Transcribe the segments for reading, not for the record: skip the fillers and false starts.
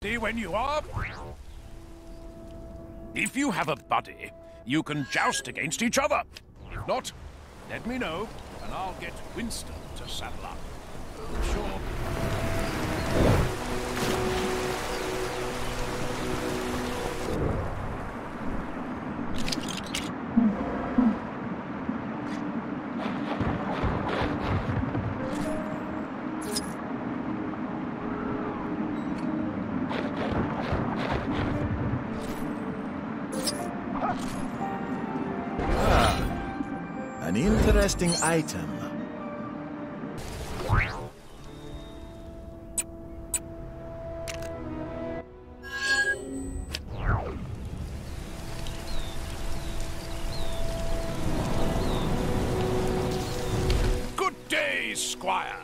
See when you are? If you have a buddy, you can joust against each other. If not, let me know, and I'll get Winston to saddle up. Sure. An interesting item. Good day, Squire.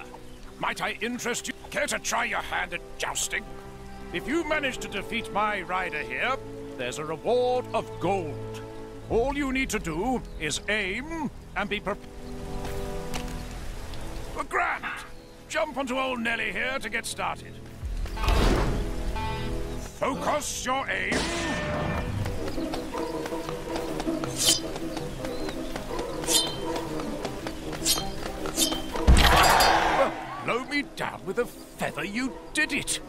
Might I interest you? Care to try your hand at jousting? If you manage to defeat my rider here, there's a reward of gold. All you need to do is aim and be prepared. Grand! Jump onto old Nelly here to get started. Focus your aim. Well, blow me down with a feather, you did it.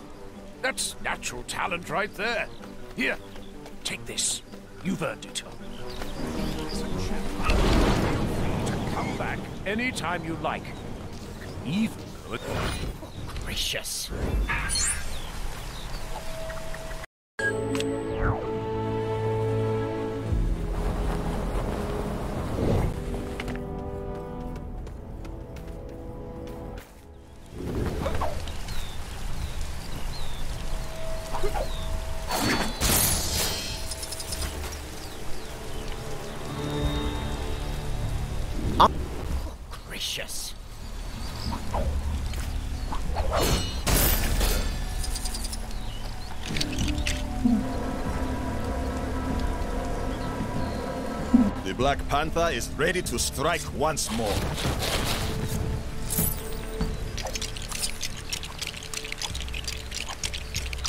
That's natural talent right there. Here, take this. You've earned it. Feel free to come back anytime you like. Even good. Gracious. Gracious. The Black Panther is ready to strike once more.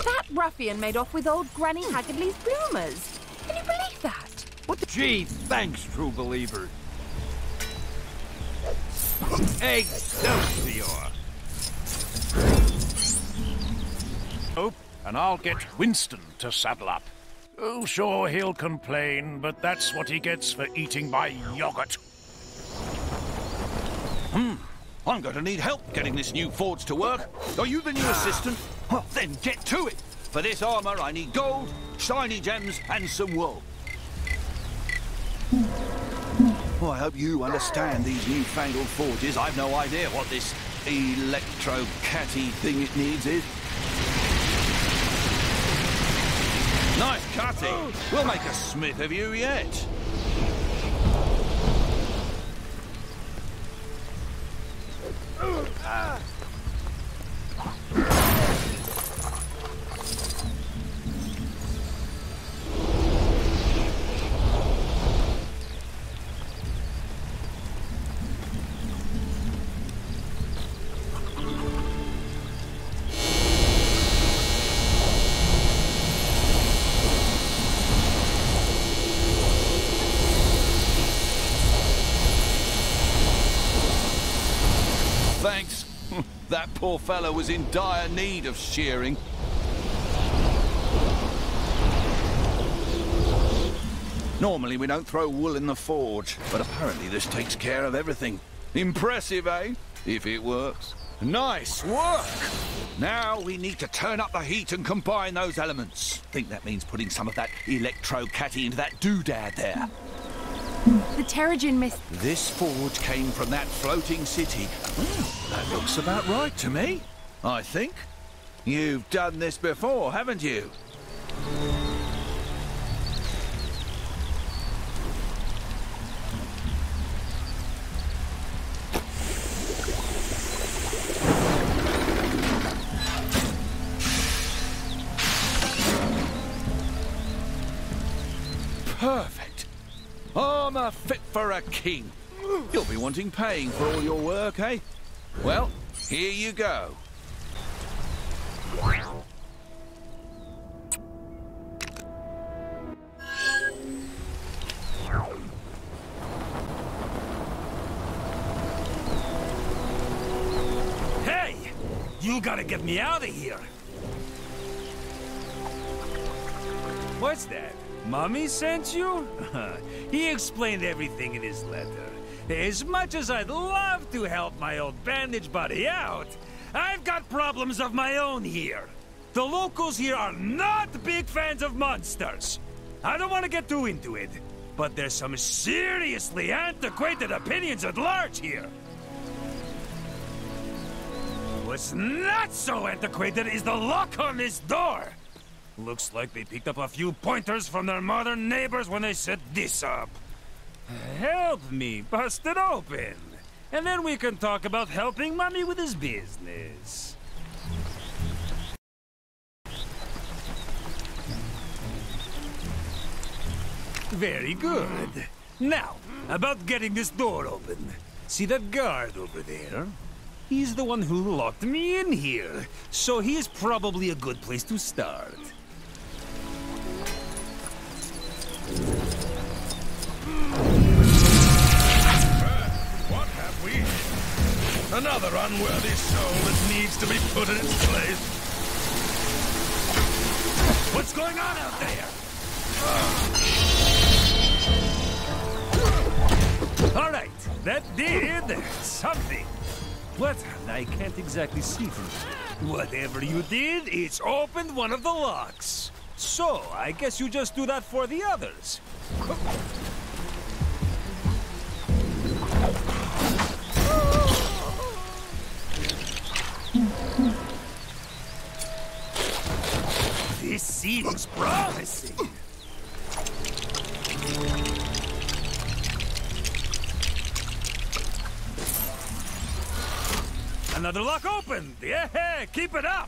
That ruffian made off with old Granny Haggerty's bloomers. Can you believe that? What the... Gee, thanks, true believer. Excelsior! Oh, and I'll get Winston to saddle up. Oh, sure, he'll complain, but that's what he gets for eating my yogurt. I'm going to need help getting this new forge to work. Are you the new assistant? Well, then get to it. For this armor, I need gold, shiny gems, and some wool. Well, I hope you understand these newfangled forges. I've no idea what this electro-catty thing it needs is. Nice cutting. We'll make a smith of you yet. Thanks. That poor fellow was in dire need of shearing. Normally we don't throw wool in the forge, but apparently this takes care of everything. Impressive, eh? If it works. Nice work! Now we need to turn up the heat and combine those elements. Think that means putting some of that electro-catty into that doodad there. The Terrigen mist. This forge came from that floating city. That looks about right to me, I think. You've done this before, haven't you? Perfect. Armor fit for a king. You'll be wanting paying for all your work, eh? Well, here you go. You gotta get me out of here. What's that? Mummy sent you? He explained everything in his letter. As much as I'd love to help my old bandage buddy out, I've got problems of my own here. The locals here are not big fans of monsters. I don't want to get too into it, but there's some seriously antiquated opinions at large here. What's not so antiquated is the lock on this door. Looks like they picked up a few pointers from their modern neighbors when they set this up. Help me bust it open, and then we can talk about helping Mummy with his business. Very good. Now, about getting this door open. See that guard over there? He's the one who locked me in here, so he's probably a good place to start. What have we? Another unworthy soul that needs to be put in its place. What's going on out there? All right, that did something. But I can't exactly see from here. Whatever you did, it's opened one of the locks. So, I guess you just do that for the others. This seems promising. Another lock opened! Yeah, keep it up!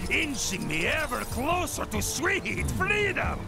Inching me ever closer to sweet freedom!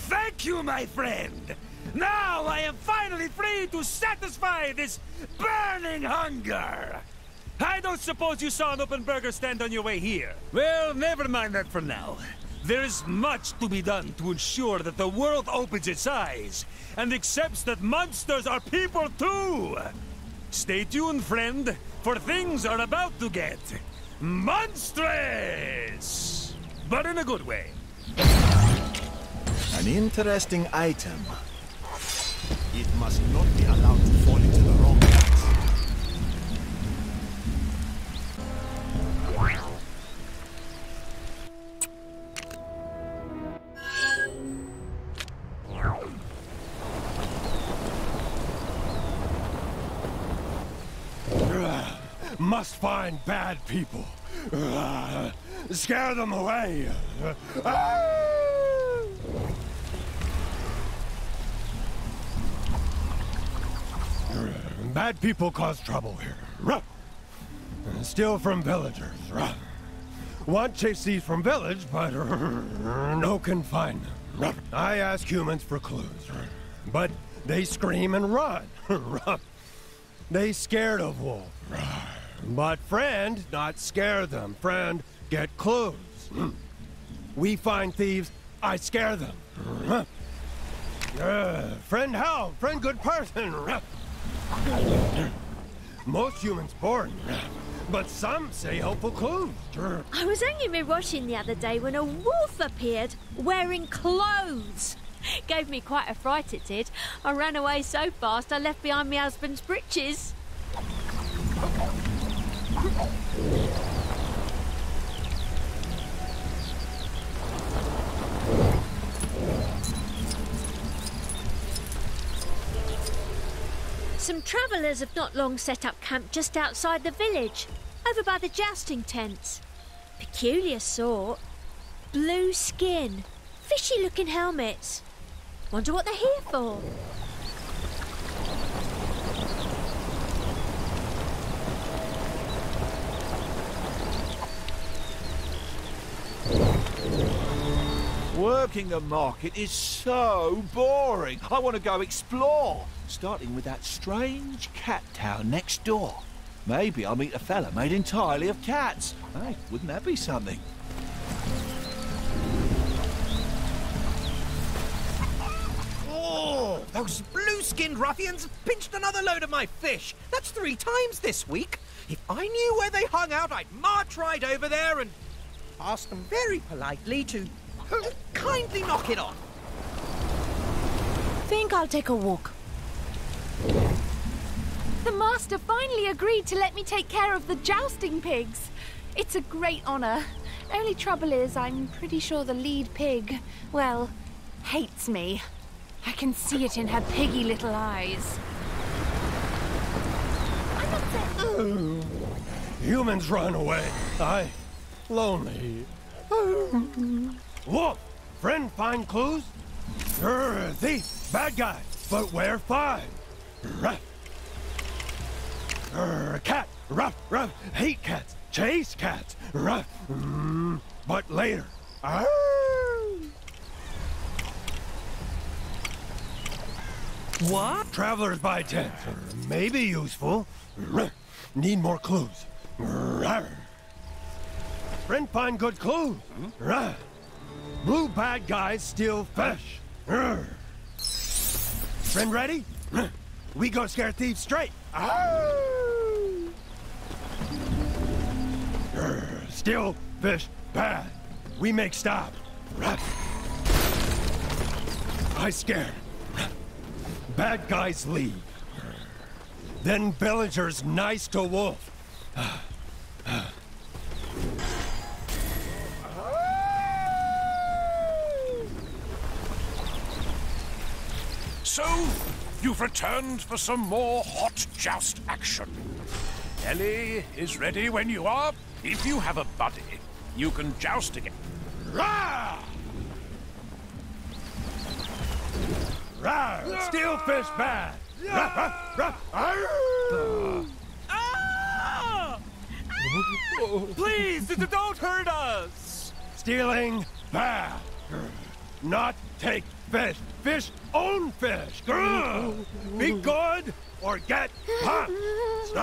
Thank you, my friend! Now I am finally free to satisfy this burning hunger! I don't suppose you saw an open burger stand on your way here. Well, never mind that for now. There's much to be done to ensure that the world opens its eyes and accepts that monsters are people too! Stay tuned, friend, for things are about to get monstrous! But in a good way. An interesting item. It must not be allowed to fall into the wrong hands. Must find bad people. Scare them away. Bad people cause trouble here. Steal from villagers. Want chase thieves from village, but no can find them. I ask humans for clues, but they scream and run. They scared of wolf. But friend, not scare them. Friend, get clues. We find thieves, I scare them. Friend help, friend good person. Most humans boring, but some say helpful clues. I was only rewatching the other day when a wolf appeared wearing clothes. Gave me quite a fright, it did. I ran away so fast I left behind my husband's breeches. Some travellers have not long set up camp just outside the village, over by the jousting tents. Peculiar sort. Blue skin, fishy-looking helmets. Wonder what they're here for. Working a market is so boring. I want to go explore, starting with that strange cat town next door. Maybe I'll meet a fella made entirely of cats. Hey, wouldn't that be something? Oh, those blue-skinned ruffians have pinched another load of my fish. That's 3 times this week. If I knew where they hung out, I'd march right over there and ask them very politely to kindly knock it off. Think I'll take a walk. The master finally agreed to let me take care of the jousting pigs. It's a great honor. Only trouble is, I'm pretty sure the lead pig, well, hates me. I can see it in her piggy little eyes. I'm upset. Humans run away. Lonely. Wolf, friend find clues? Thief, bad guy, but where find? Ruff. Cat, ruff, hate cats, chase cats, ruff. But later. What? Travelers by tent. Maybe useful. Need more clues. Friend find good clues. Blue bad guys steal fish. Friend ready? We go scare thieves straight. Steal fish bad. We make stop. I scare. Bad guys leave. Then villagers nice to wolf. So, you've returned for some more hot joust action. Ellie is ready when you are. If you have a buddy, you can joust again. Rah! Rah! Steal fish bad. Rah! Please, don't hurt us! Stealing bad. Not take fish. Fish own fish. Be good or get punched.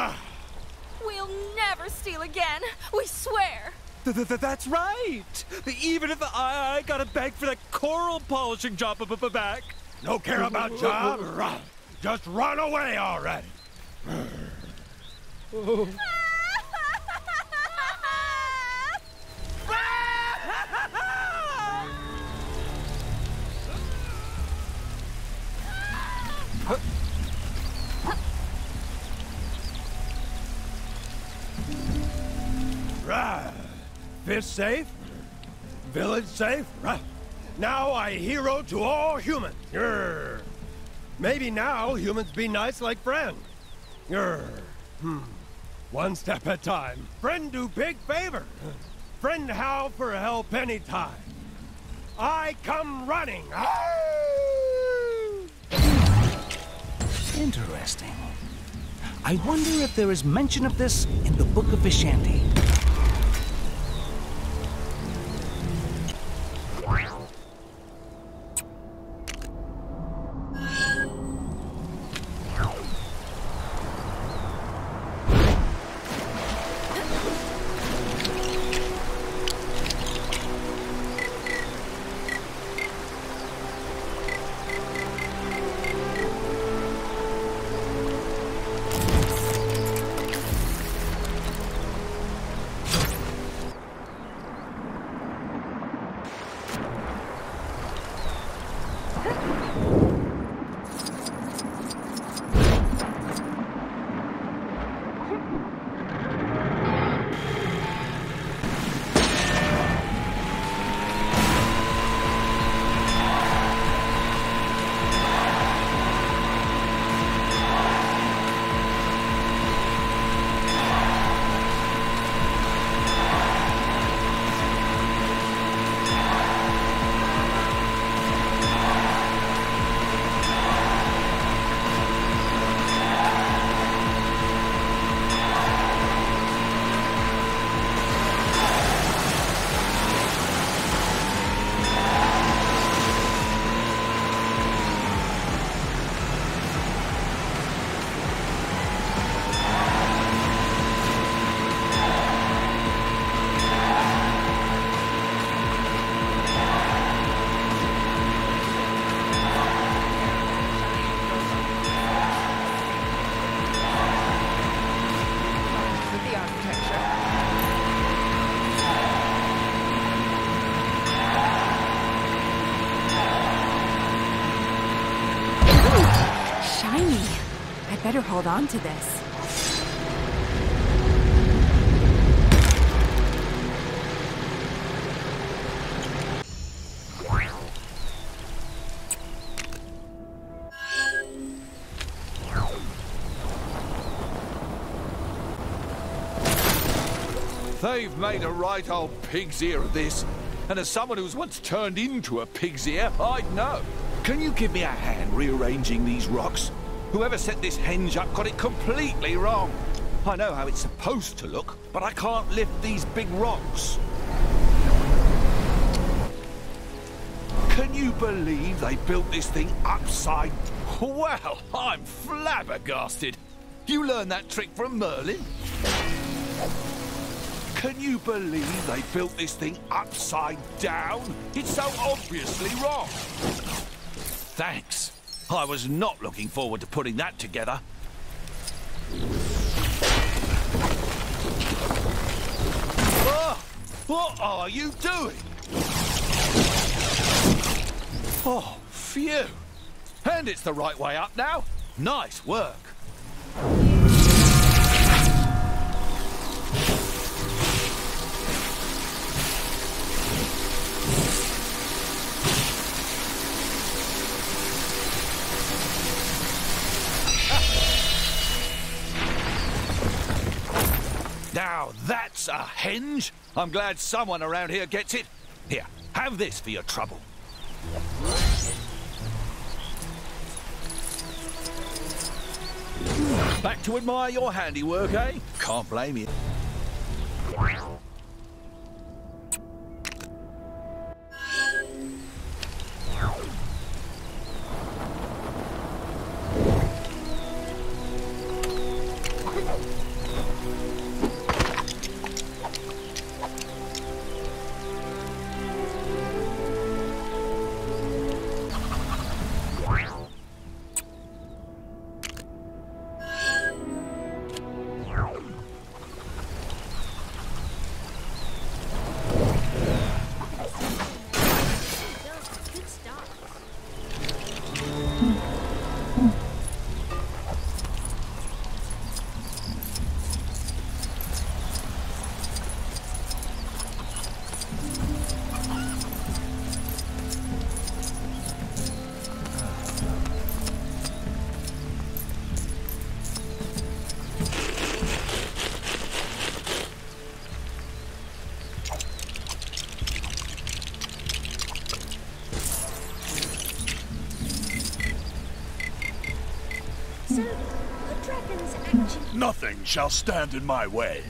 We'll never steal again. We swear. That's right! Even if I gotta beg for that coral polishing job back. No care about job. Just run away already. Fish safe, village safe. Now I hero to all humans. Maybe now humans be nice like friend. One step at time. Friend do big favor. Friend how for help anytime. I come running. Interesting. I wonder if there is mention of this in the Book of Vishanti. Better hold on to this. They've made a right old pig's ear of this. And as someone who's once turned into a pig's ear, I'd know. Can you give me a hand rearranging these rocks? Whoever set this henge up got it completely wrong. I know how it's supposed to look, but I can't lift these big rocks. Can you believe they built this thing upside... Well, I'm flabbergasted. You learned that trick from Merlin? Can you believe they built this thing upside down? It's so obviously wrong. Thanks. I was not looking forward to putting that together. Oh, what are you doing? Oh, phew. And it's the right way up now. Nice work. Now that's a henge. I'm glad someone around here gets it. Here, have this for your trouble. Back to admire your handiwork, eh? Can't blame you. Nothing shall stand in my way.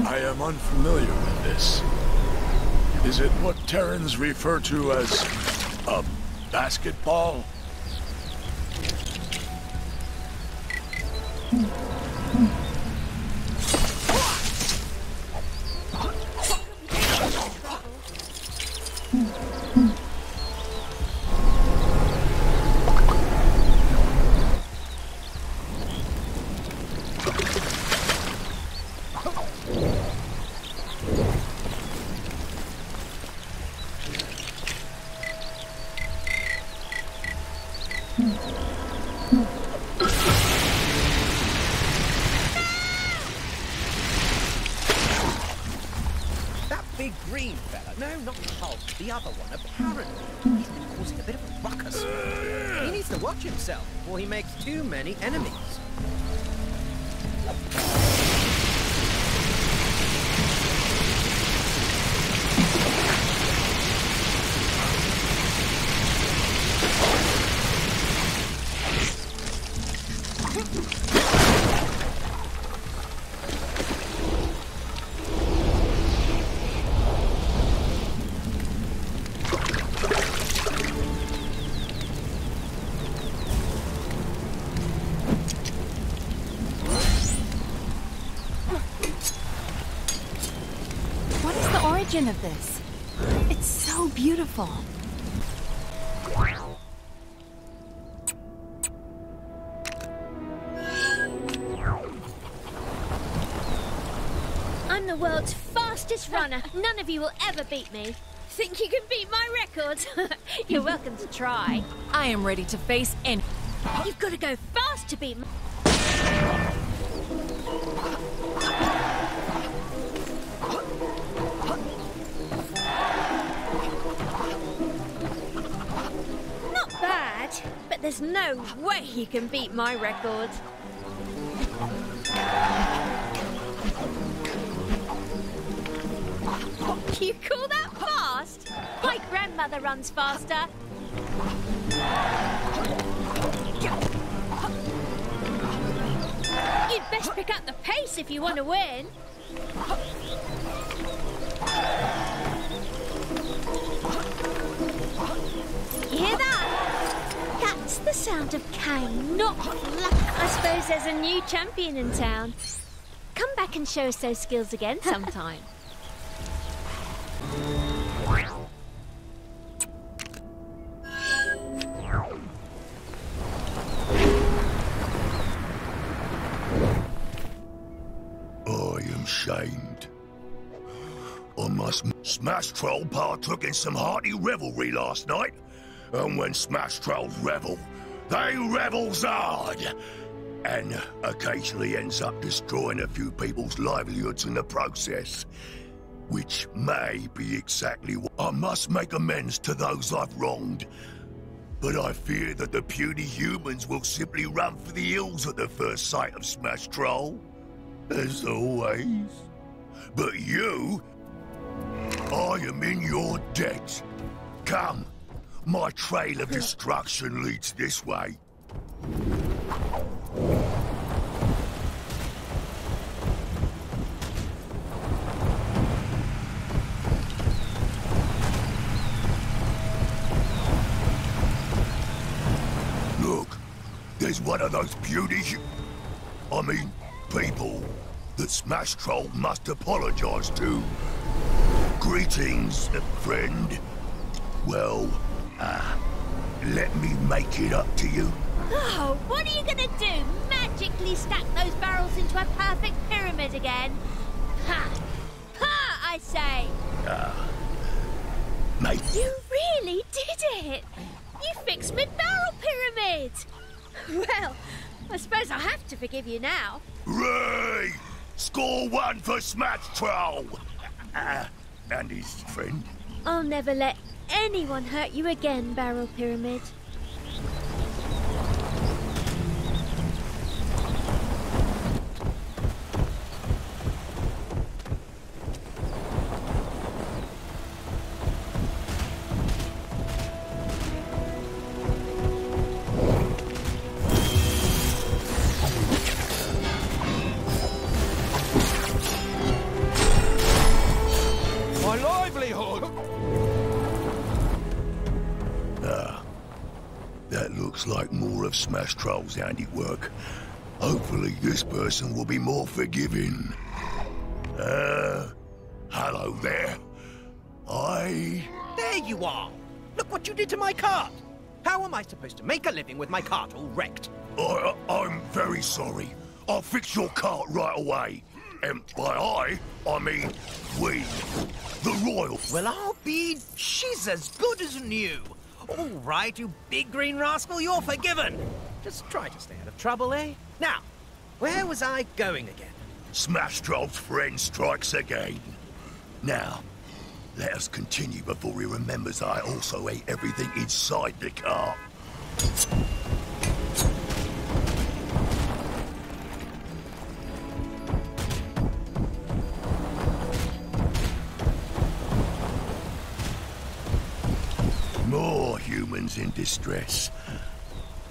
I am unfamiliar with this. Is it what Terrans refer to as a basketball? The other one, apparently, he's been causing a bit of a ruckus. He needs to watch himself before he makes too many enemies. Of this. It's so beautiful. world's fastest runner. None of you will ever beat me. Think you can beat my record? You're welcome to try. I am ready to face any... You've got to go fast to beat me. Not bad, but there's no way you can beat my record. You call that fast? My grandmother runs faster. You'd best pick up the pace if you want to win. You hear that? That's the sound of Kang, not luck. I suppose there's a new champion in town. Come back and show us those skills again sometime. Shamed. Smashtroll partook in some hearty revelry last night, and when Smashtrolls revel, they revels hard, and occasionally ends up destroying a few people's livelihoods in the process, which may be exactly what I must make amends to those I've wronged. But I fear that the puny humans will simply run for the hills at the first sight of Smashtroll, as always. But you, I am in your debt. Come, my trail of destruction leads this way. Look, there's one of those beauties people that Smashtroll must apologize to. Greetings, friend. Well, let me make it up to you. Oh, what are you gonna do? Magically stack those barrels into a perfect pyramid again? Ha! Ha, I say! Mate. You really did it! You fixed my barrel pyramid! Well, I suppose I have to forgive you now. Hooray! Score one for Smashtroll! And his friend. I'll never let anyone hurt you again, Barrel Pyramid. That looks like more of Smashtroll's handiwork. Hopefully this person will be more forgiving. Hello there. There you are! Look what you did to my cart! How am I supposed to make a living with my cart all wrecked? I'm very sorry. I'll fix your cart right away. And by I mean we. The Royal. Well, I'll be... she's as good as new. All right, you big green rascal, you're forgiven. Just try to stay out of trouble, eh? Now, where was I going again? Smashtroll's friend strikes again. Now, let us continue before he remembers I also ate everything inside the cart. More humans in distress.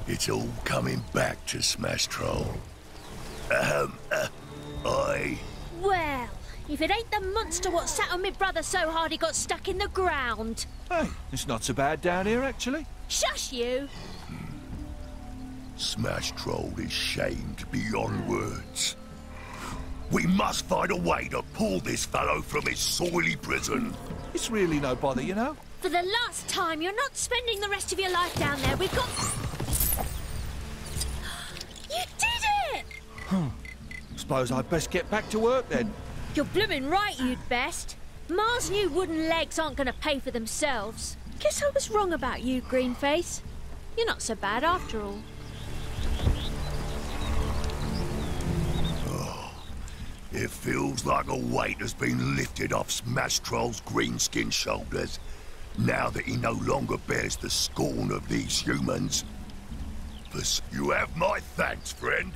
It's all coming back to Smashtroll. Well, if it ain't the monster what sat on me brother so hard he got stuck in the ground. Hey, it's not so bad down here, actually. Shush you! Smashtroll is shamed beyond words. We must find a way to pull this fellow from his soily prison. It's really no bother, you know. For the last time, you're not spending the rest of your life down there. We've got... You did it! Suppose I'd best get back to work then. You're blooming right, you'd best. Ma's new wooden legs aren't going to pay for themselves. Guess I was wrong about you, Greenface. You're not so bad after all. It feels like a weight has been lifted off Smashtroll's Greenskin shoulders, now that he no longer bears the scorn of these humans. But you have my thanks, friend.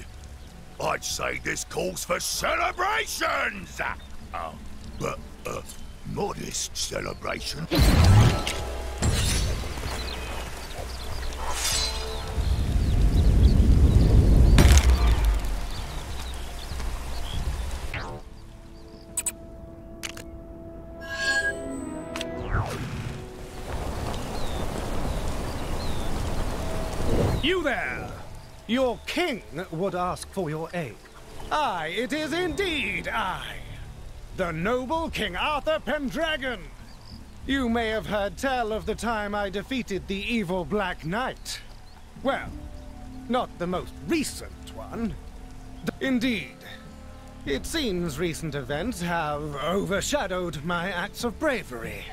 I'd say this calls for celebrations! But modest celebration. You there! Your king would ask for your aid. Aye, it is indeed I, the noble King Arthur Pendragon. You may have heard tell of the time I defeated the evil Black Knight. Well, not the most recent one. Indeed, it seems recent events have overshadowed my acts of bravery,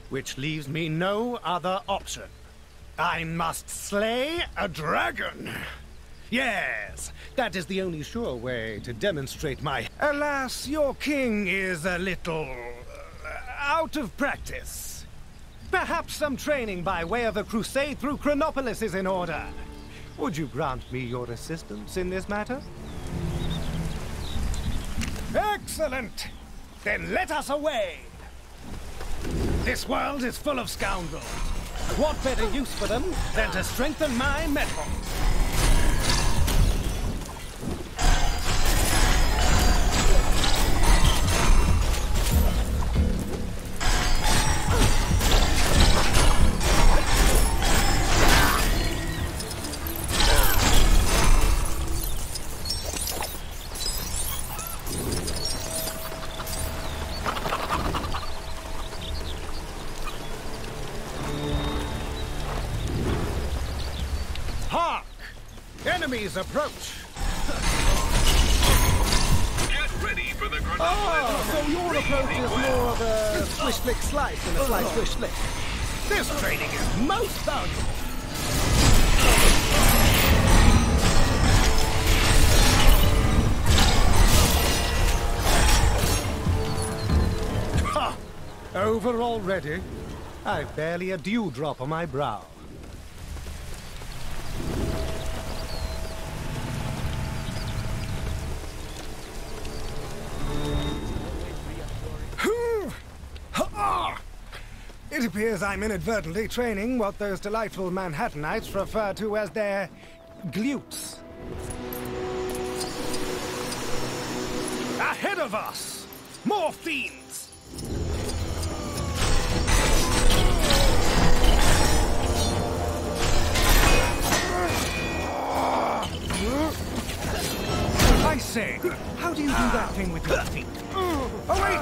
which leaves me no other option. I must slay a dragon. Yes, that is the only sure way to demonstrate my... Alas, your king is a little... out of practice. Perhaps some training by way of a crusade through Chronopolis is in order. Would you grant me your assistance in this matter? Excellent! Then let us away! This world is full of scoundrels. What better use for them than to strengthen my metal? Enemies approach. Get ready for the grenade. Oh, so your approach is more of a swish flick slice than a slice swish flick. This training is most valuable. Ha! Over already? I've barely a dewdrop on my brow. It appears I'm inadvertently training what those delightful Manhattanites refer to as their glutes. Ahead of us! More fiends! I say, how do you do that thing with your feet? Oh wait!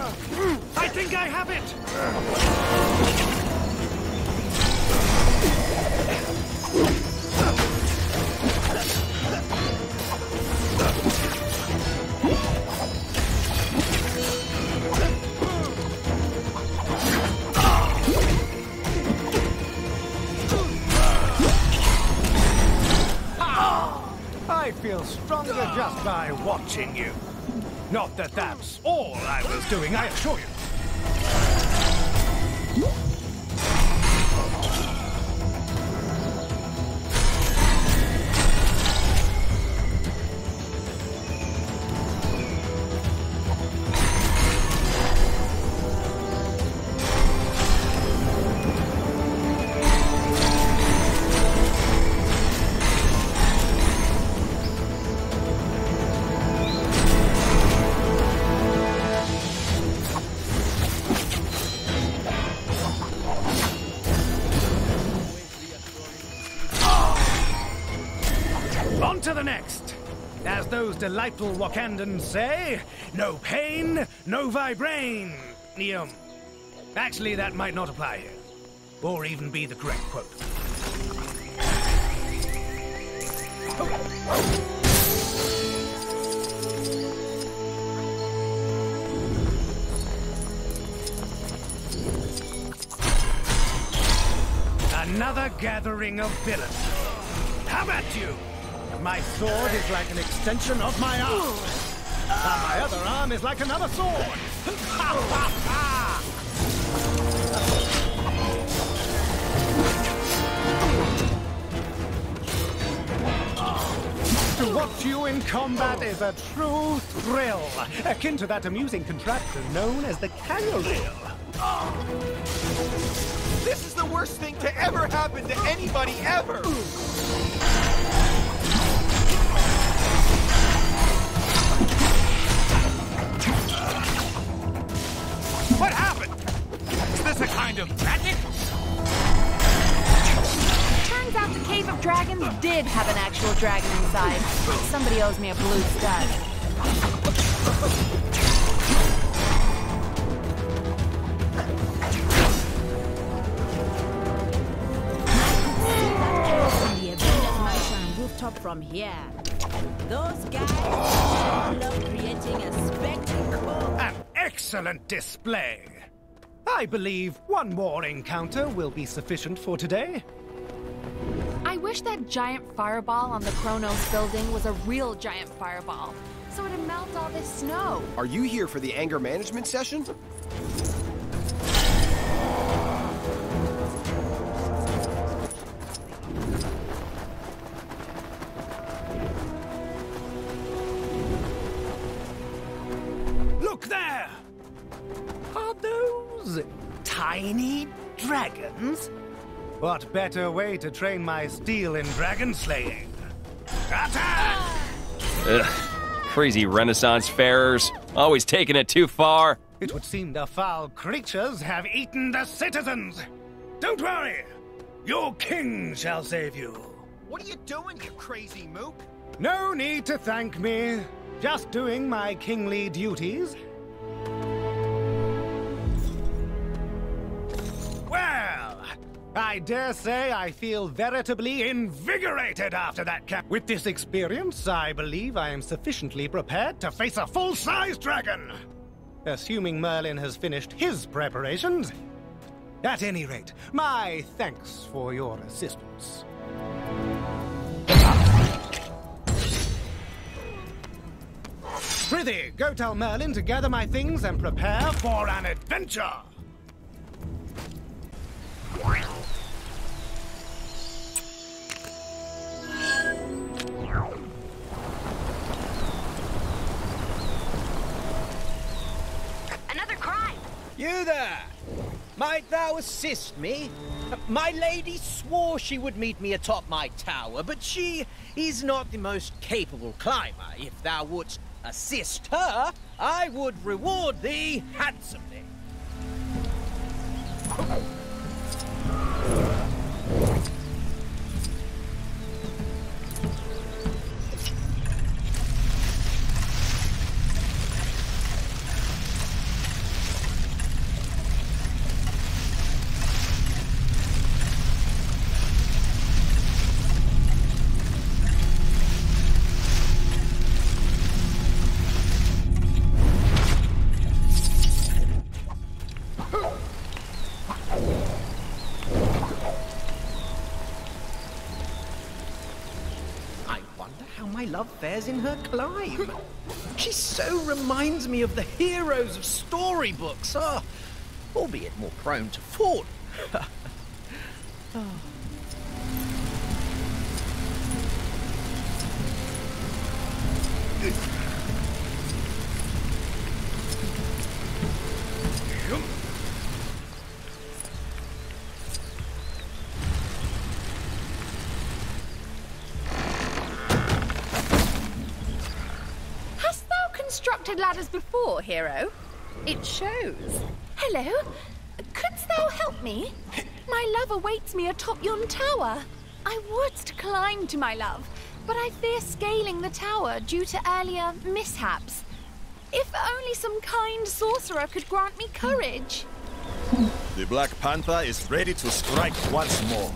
I think I have it! I feel stronger just by watching you. Not that that's all I was doing, I assure you. On to the next. As those delightful Wakandans say, no pain, no vibranium. Actually, that might not apply here. Or even be the correct quote. Another gathering of villains. How about you? My sword is like an extension of my arm. And my other arm is like another sword. To watch you in combat is a true thrill, akin to that amusing contraption known as the Kangaroo. This is the worst thing to ever happen to anybody ever! What happened? Is this a kind of magic? Turns out the Cave of Dragons did have an actual dragon inside. Somebody owes me a blue stud. Rooftop from here. Those guys love creating a spectacle. An excellent display. I believe one more encounter will be sufficient for today. I wish that giant fireball on the Kronos building was a real giant fireball, so it'd melt all this snow. Are you here for the anger management session? Look there! Are those tiny dragons? What better way to train my steel in dragon slaying? Attack! Ugh. Crazy Renaissance farers. Always taking it too far. It would seem the foul creatures have eaten the citizens. Don't worry. Your king shall save you. What are you doing, you crazy mook? No need to thank me. Just doing my kingly duties. Well, I dare say I feel veritably invigorated after that camp. With this experience, I believe I am sufficiently prepared to face a full-size dragon. Assuming Merlin has finished his preparations. At any rate, my thanks for your assistance. Prithee, go tell Merlin to gather my things and prepare for an adventure! Another crime! You there! Might thou assist me? My lady swore she would meet me atop my tower, but she is not the most capable climber. If thou wouldst assist her, I would reward thee handsomely. Love fares in her climb. She so reminds me of the heroes of storybooks, albeit more prone to fall. Constructed ladders before, hero. It shows. Hello? Couldst thou help me? My love awaits me atop yon tower. I would climb to my love, but I fear scaling the tower due to earlier mishaps. If only some kind sorcerer could grant me courage. The Black Panther is ready to strike once more.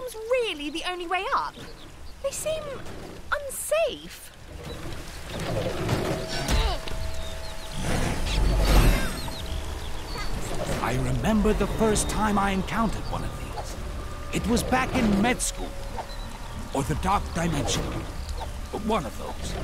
platforms really the only way up? They seem unsafe. I remember the first time I encountered one of these. It was back in med school. Or the Dark Dimension. One of those.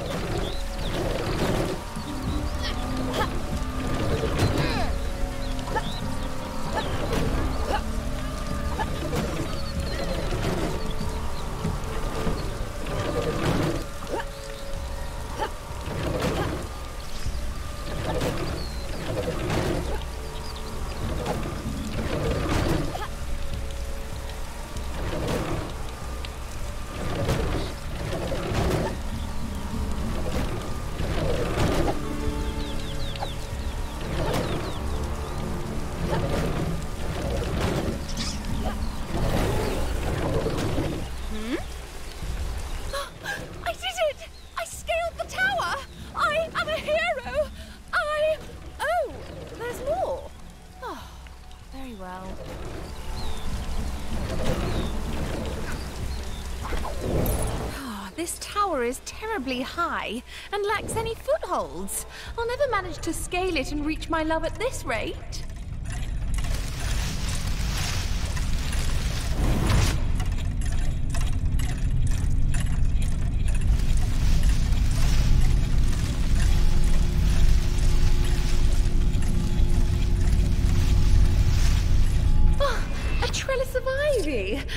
This tower is terribly high and lacks any footholds. I'll never manage to scale it and reach my love at this rate.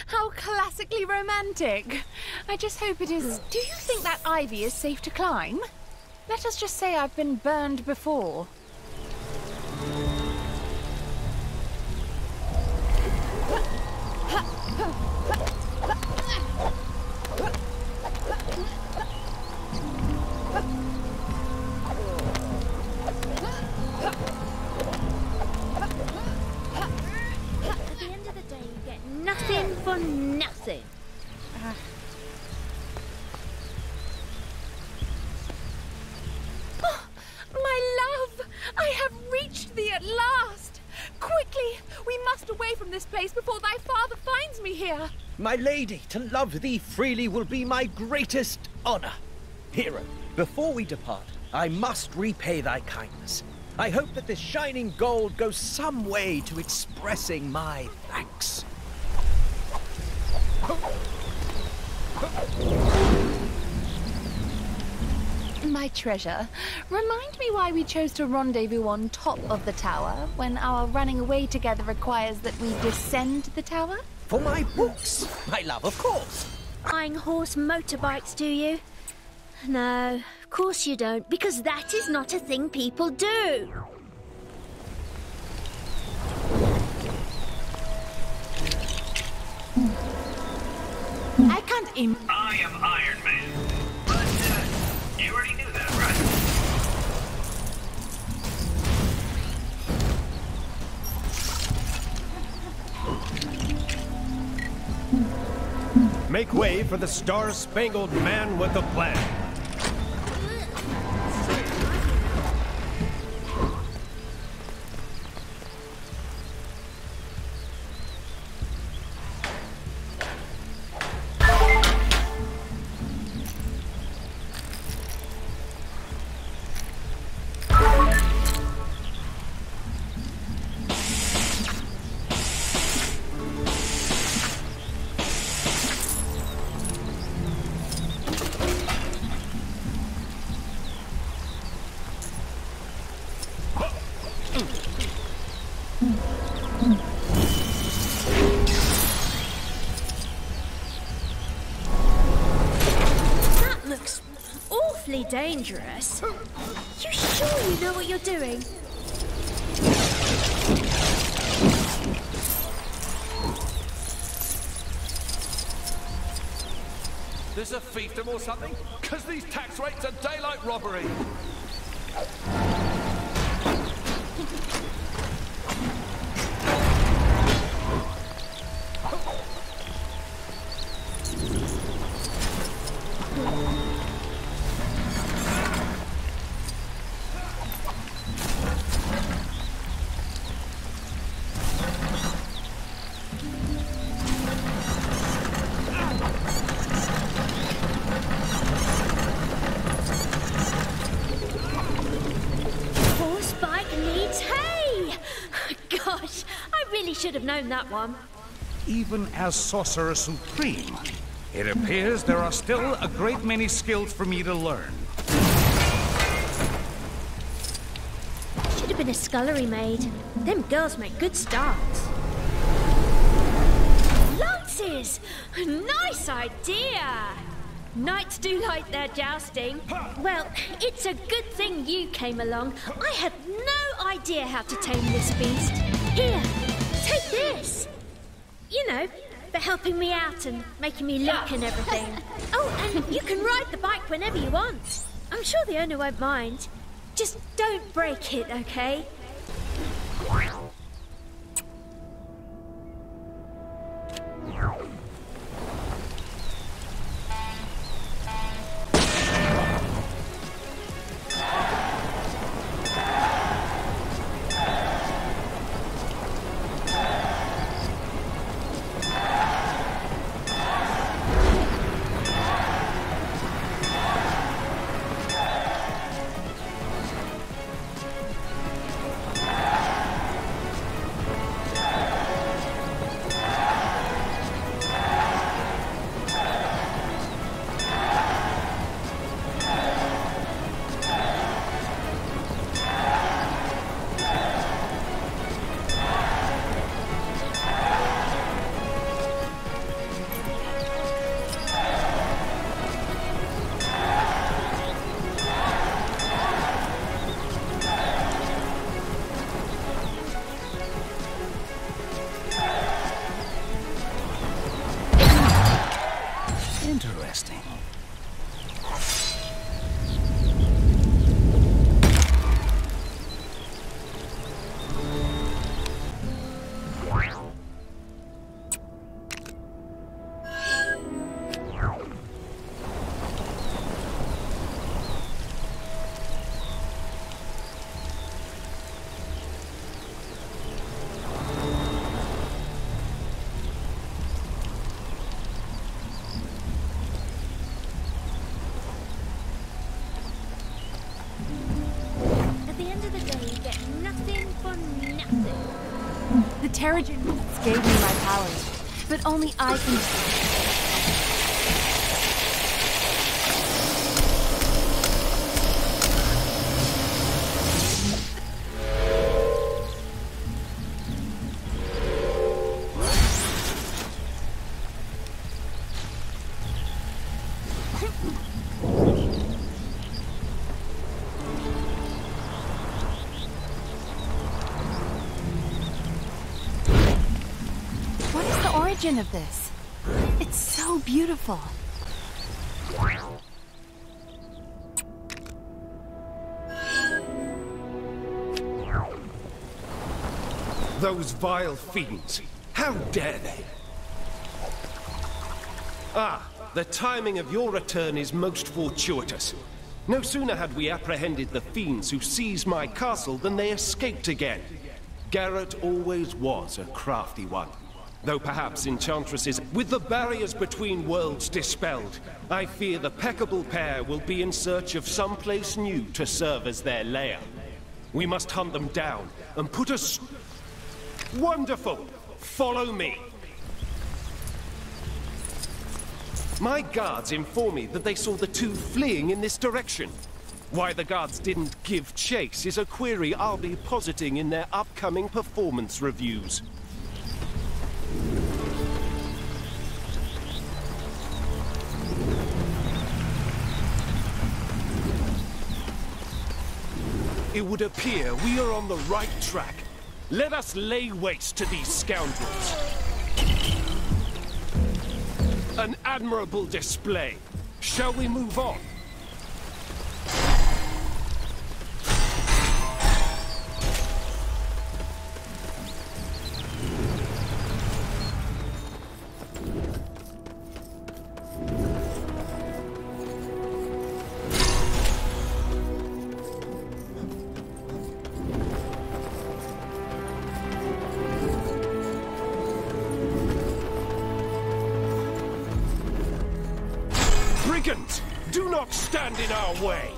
How classically romantic. I just hope it is. Do you think that ivy is safe to climb? Let us just say I've been burned before. Nothing for nothing. Oh, my love! I have reached thee at last! Quickly! We must away from this place before thy father finds me here! My lady, to love thee freely will be my greatest honor. Hero, before we depart, I must repay thy kindness. I hope that this shining gold goes some way to expressing my thanks. My treasure, remind me why we chose to rendezvous on top of the tower when our running away together requires that we descend the tower? For my books, my love, of course. Flying horse motorbikes, do you? No, of course you don't, because that is not a thing people do. I can't I am Iron Man. But, you already knew that, right? Make way for the Star-Spangled Man with a Plan. Dangerous. You sure you know what you're doing? There's a fiefdom or something? Because these tax rates are daylight robbery. should have known that one. Even as Sorcerer Supreme, it appears there are still a great many skills for me to learn. Should have been a scullery maid. Them girls make good starts. Lances! Nice idea! Knights do like their jousting. Well, it's a good thing you came along. I had no idea how to tame this beast. Here, take this. You know, for helping me out and making me look and everything. Oh, and you can ride the bike whenever you want. I'm sure the owner won't mind. Just don't break it, okay? Interesting. The Terrigen beasts gave me my powers, but only I can... of this. It's so beautiful. Those vile fiends! How dare they! Ah, the timing of your return is most fortuitous. No sooner had we apprehended the fiends who seized my castle than they escaped again. Garrett always was a crafty one. Though perhaps enchantresses, with the barriers between worlds dispelled, I fear the peccable pair will be in search of some place new to serve as their lair. We must hunt them down and put us... Wonderful! Follow me! My guards inform me that they saw the two fleeing in this direction. Why the guards didn't give chase is a query I'll be positing in their upcoming performance reviews. It would appear we are on the right track. Let us lay waste to these scoundrels. An admirable display. Shall we move on? Brigands! Do not stand in our way!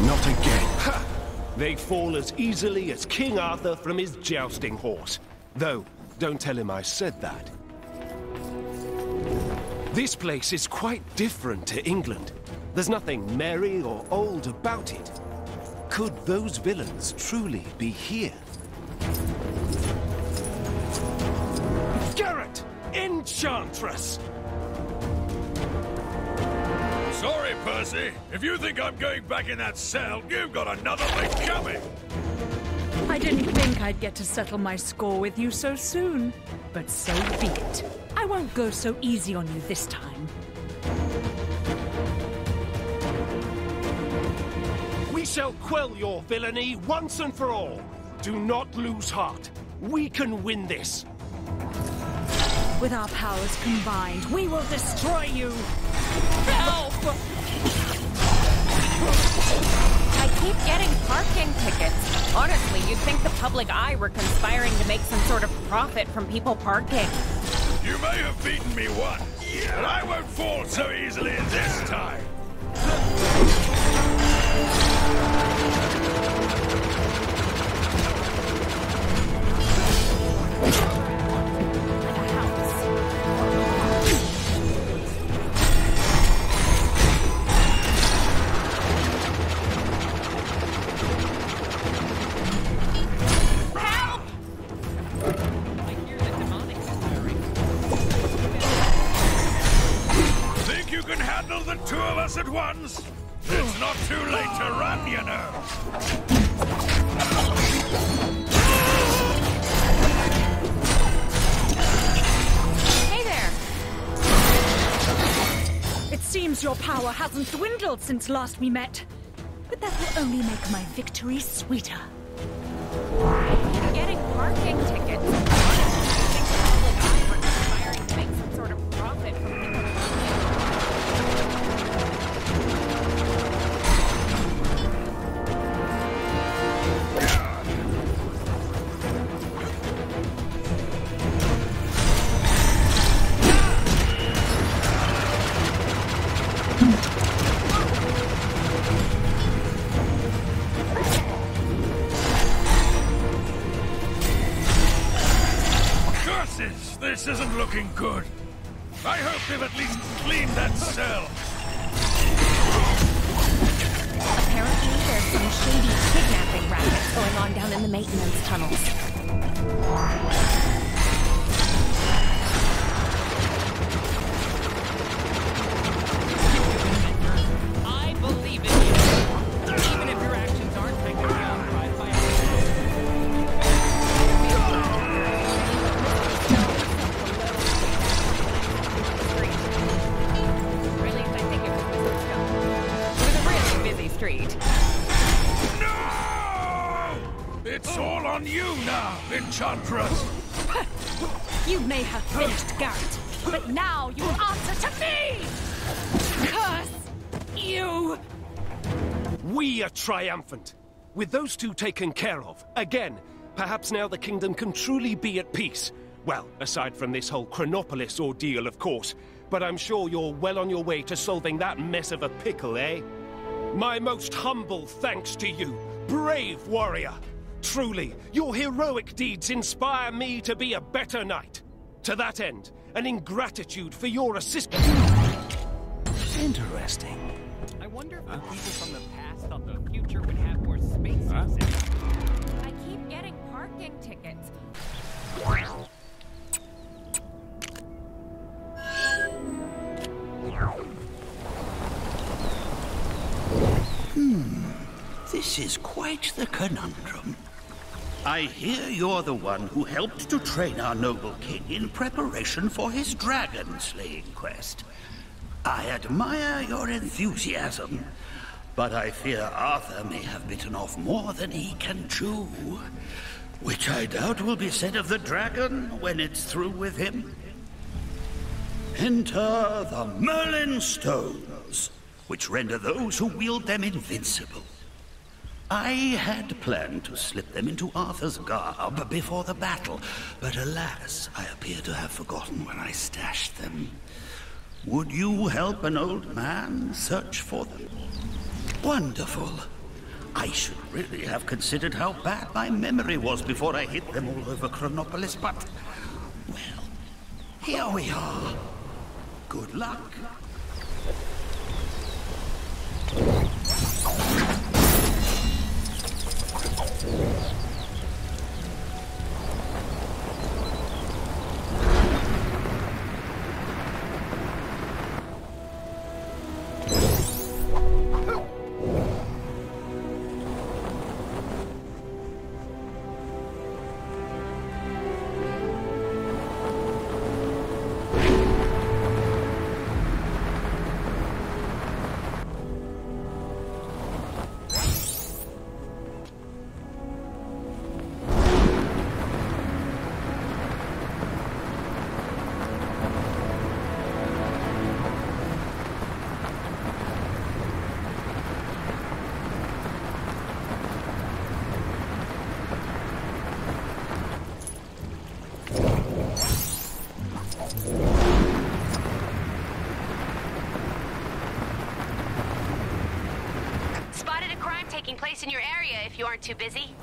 Not again. Ha! They fall as easily as King Arthur from his jousting horse. Though, don't tell him I said that. This place is quite different to England. There's nothing merry or old about it. Could those villains truly be here? Garrett! Enchantress! Sorry, Percy. If you think I'm going back in that cell, you've got another thing coming. I didn't think I'd get to settle my score with you so soon. But so be it. I won't go so easy on you this time. We shall quell your villainy once and for all. Do not lose heart. We can win this. With our powers combined, we will destroy you! Help! I keep getting parking tickets. Honestly, you'd think the public eye were conspiring to make some sort of profit from people parking. You may have beaten me once, but I won't fall so easily this time. At once. It's not too late to run, you know. Hey there. It seems your power hasn't dwindled since last we met. But that will only make my victory sweeter. Getting parking tickets. Honestly, you think the public eye were conspiring to make some sort of profit from people This isn't looking good. I hope they've at least cleaned that cell. Apparently, there's some shady kidnapping rackets going on down in the maintenance tunnels. I believe in you, even if your actions aren't technically authorized by street. No! It's all on you now, Enchantress. You may have finished Garrett, but now you will answer to me! Curse you! We are triumphant. With those two taken care of, again, perhaps now the kingdom can truly be at peace. Well, aside from this whole Chronopolis ordeal, of course. But I'm sure you're well on your way to solving that mess of a pickle, eh? My most humble thanks to you, brave warrior. Truly, your heroic deeds inspire me to be a better knight. To that end, and in gratitude for your assistance... Interesting. I wonder if the people from the past thought the future would have more space. I keep getting parking tickets. This is quite the conundrum. I hear you're the one who helped to train our noble king in preparation for his dragon-slaying quest. I admire your enthusiasm, but I fear Arthur may have bitten off more than he can chew, which I doubt will be said of the dragon when it's through with him. Enter the Merlin stones, which render those who wield them invincible. I had planned to slip them into Arthur's garb before the battle, but alas, I appear to have forgotten where I stashed them. Would you help an old man search for them? Wonderful. I should really have considered how bad my memory was before I hit them all over Chronopolis, but... well, here we are. Good luck. Taking place in your area if you aren't too busy.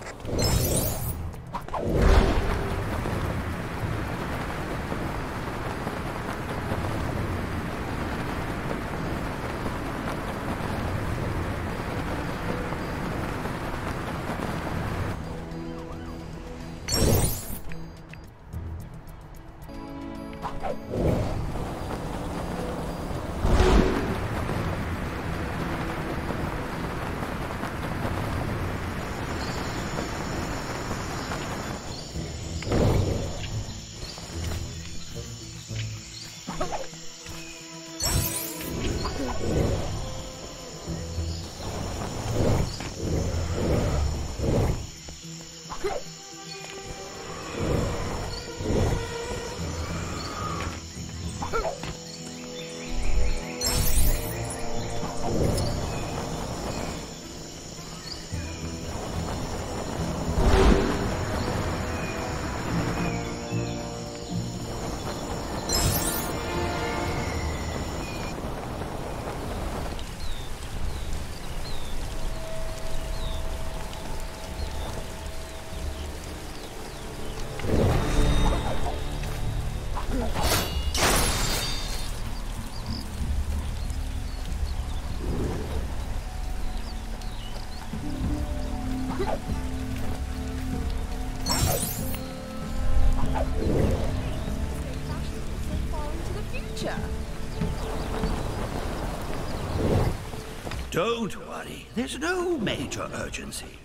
Don't worry, there's no major urgency.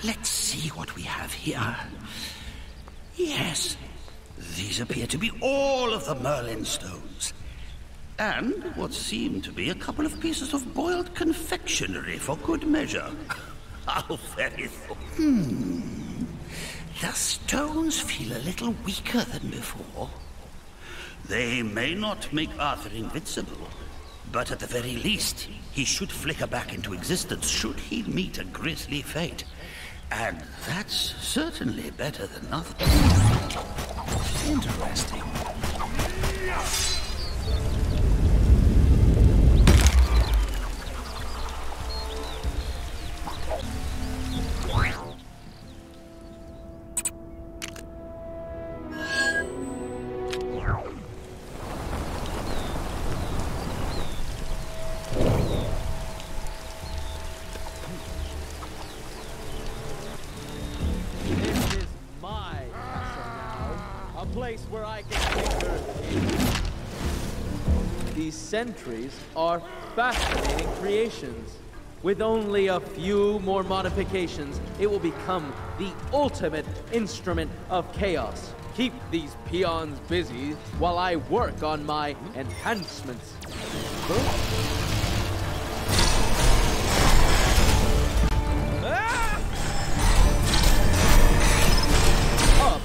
Let's see what we have here. Yes, these appear to be all of the Merlin stones. And what seem to be a couple of pieces of boiled confectionery for good measure. How very The stones feel a little weaker than before. They may not make Arthur invincible, but at the very least, he should flicker back into existence should he meet a grisly fate. And that's certainly better than nothing. Interesting. Where I can finger. These sentries are fascinating creations. With only a few more modifications, it will become the ultimate instrument of chaos. Keep these peons busy while I work on my enhancements.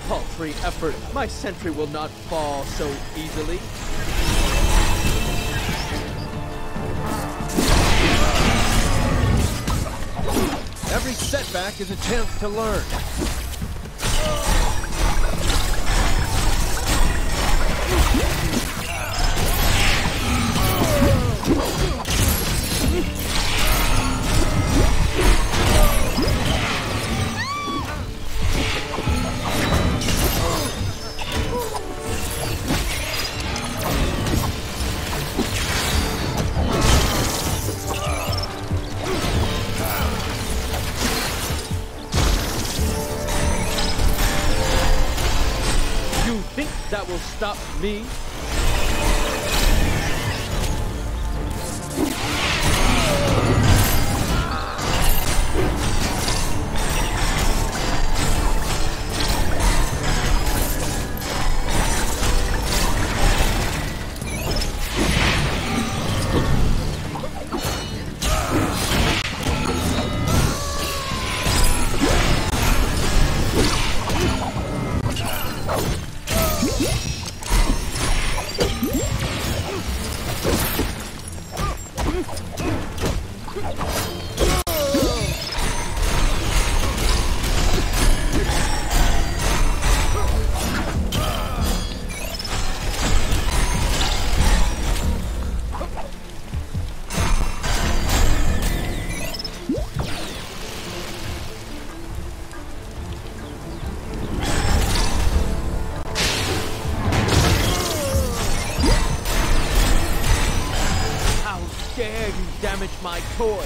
Paltry effort. My sentry will not fall so easily. Every setback is a chance to learn. think that will stop me? Damage my toy.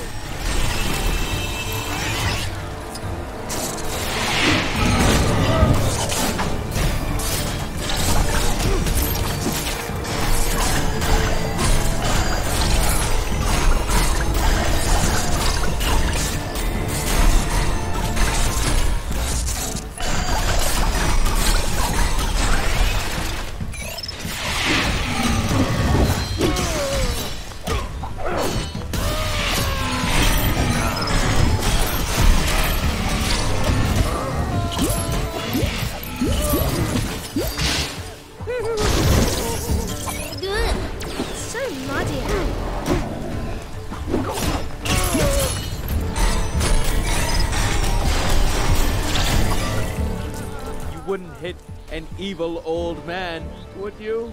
Wouldn't hit an evil old man, would you?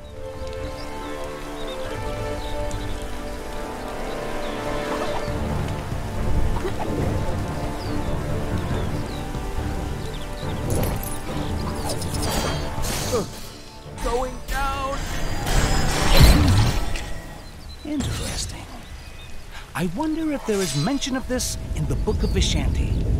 Going down. Interesting. I wonder if there is mention of this in the Book of Vishanti.